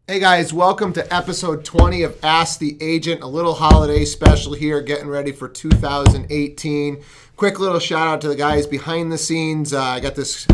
Hey guys, welcome to episode 20 of Ask the Agent, a little holiday special here, getting ready for 2018. Quick little shout out to the guys behind the scenes. I got this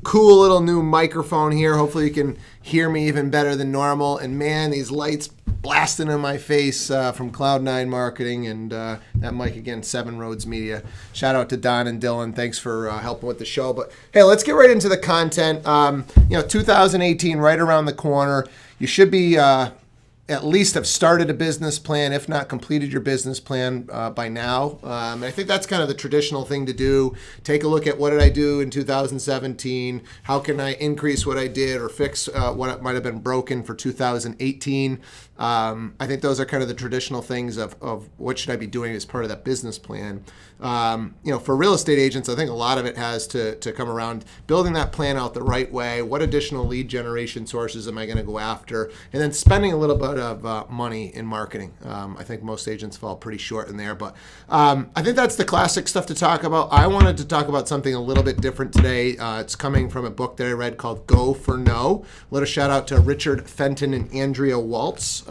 cool little new microphone here. Hopefully you can hear me even better than normal. And man, these lights blasting in my face from Cloud9 Marketing and that mic again, Seven Roads Media. Shout out to Don and Dylan. Thanks for helping with the show. But hey, let's get right into the content. 2018 right around the corner. You should be at least have started a business plan, if not completed your business plan by now. And I think that's kind of the traditional thing to do. Take a look at what did I do in 2017? How can I increase what I did or fix what might have been broken for 2018? I think those are kind of the traditional things of what should I be doing as part of that business plan. For real estate agents, I think a lot of it has to come around building that plan out the right way. What additional lead generation sources am I going to go after? And then spending a little bit of money in marketing. I think most agents fall pretty short in there, but I think that's the classic stuff to talk about. I wanted to talk about something a little bit different today. It's coming from a book that I read called Go for No. A little shout out to Richard Fenton and Andrea Waltz.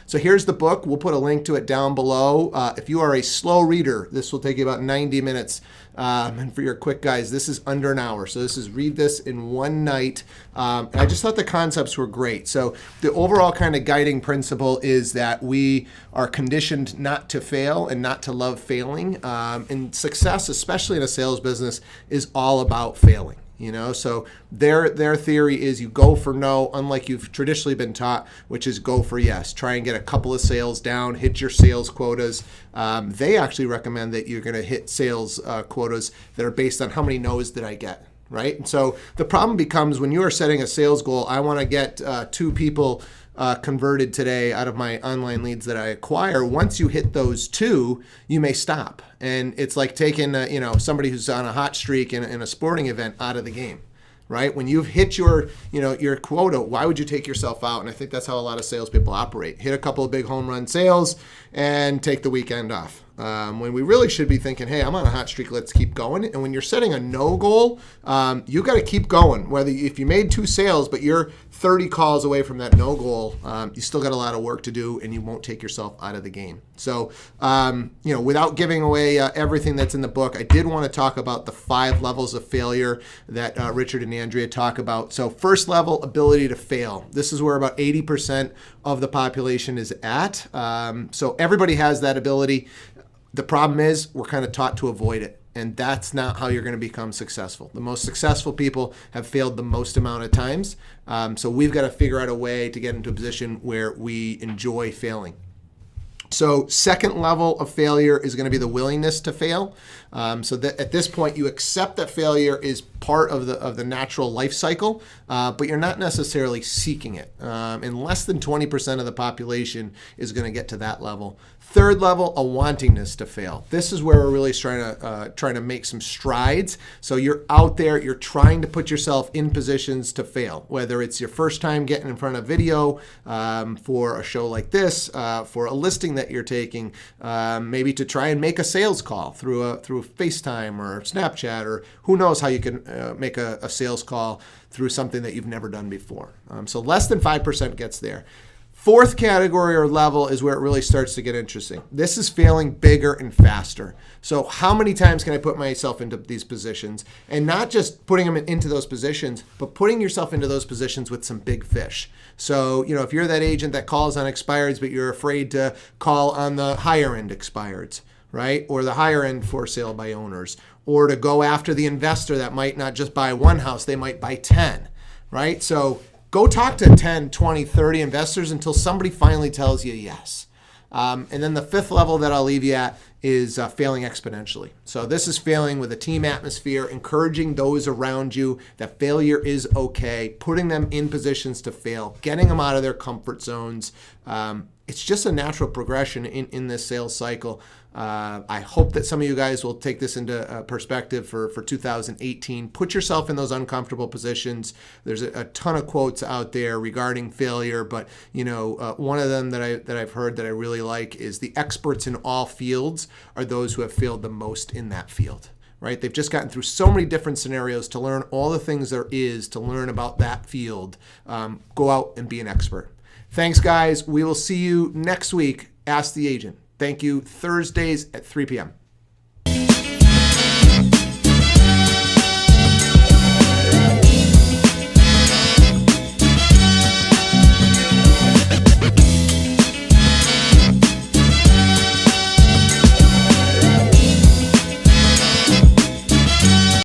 So here's the book. We'll put a link to it down below. If you are a slow reader, this will take you about 90 minutes. And for your quick guys, this is under an hour. So this is read this in one night. And I just thought the concepts were great. So the overall kind of guiding principle is that we are conditioned not to fail and not to love failing. And success, especially in a sales business, is all about failing. So their theory is you go for no, unlike you've traditionally been taught, which is go for yes. Try and get a couple of sales down, hit your sales quotas. They actually recommend that you're going to hit sales quotas that are based on how many no's did I get, right? And so the problem becomes when you are setting a sales goal, I want to get 2 people converted today out of my online leads that I acquire. Once you hit those 2, you may stop. And it's like taking, somebody who's on a hot streak in a sporting event out of the game, right? When you've hit your quota, why would you take yourself out? And I think that's how a lot of salespeople operate. Hit a couple of big home run sales and take the weekend off. When we really should be thinking, hey, I'm on a hot streak, let's keep going. And when you're setting a no goal, you got to keep going. If you made 2 sales, but you're 30 calls away from that no goal, you still got a lot of work to do and you won't take yourself out of the game. So, without giving away everything that's in the book, I did want to talk about the 5 levels of failure that Richard and Andrea talk about. So first level, ability to fail. This is where about 80% of the population is at. So everybody has that ability. The problem is we're kind of taught to avoid it. And that's not how you're going to become successful. The most successful people have failed the most amount of times. So we've got to figure out a way to get into a position where we enjoy failing. So second level of failure is going to be the willingness to fail. So that at this point, you accept that failure is part of the natural life cycle, but you're not necessarily seeking it. And less than 20% of the population is going to get to that level. Third level, a wantingness to fail. This is where we're really trying to make some strides. So you're out there, you're trying to put yourself in positions to fail, whether it's your first time getting in front of video for a show like this, for a listing that you're taking, maybe to try and make a sales call through FaceTime or Snapchat, or who knows how you can make a sales call through something that you've never done before. So less than 5% gets there. Fourth category or level is where it really starts to get interesting. This is failing bigger and faster. So how many times can I put myself into these positions? And not just putting them into those positions, but putting yourself into those positions with some big fish. So, if you're that agent that calls on expireds, but you're afraid to call on the higher end expireds, right? Or the higher end for sale by owners, or to go after the investor that might not just buy one house, they might buy 10, right? So go talk to 10, 20, 30 investors until somebody finally tells you yes. And then the 5th level that I'll leave you at is failing exponentially. So this is failing with a team atmosphere, encouraging those around you that failure is okay, putting them in positions to fail, getting them out of their comfort zones. It's just a natural progression in this sales cycle. I hope that some of you guys will take this into perspective for 2018. Put yourself in those uncomfortable positions. There's a ton of quotes out there regarding failure, but one of them that I've heard that I really like is the experts in all fields are those who have failed the most in that field. Right? They've just gotten through so many different scenarios to learn all the things there is to learn about that field. Go out and be an expert. Thanks, guys. We will see you next week. Ask the Agent. Thank you. Thursdays at 3 p.m.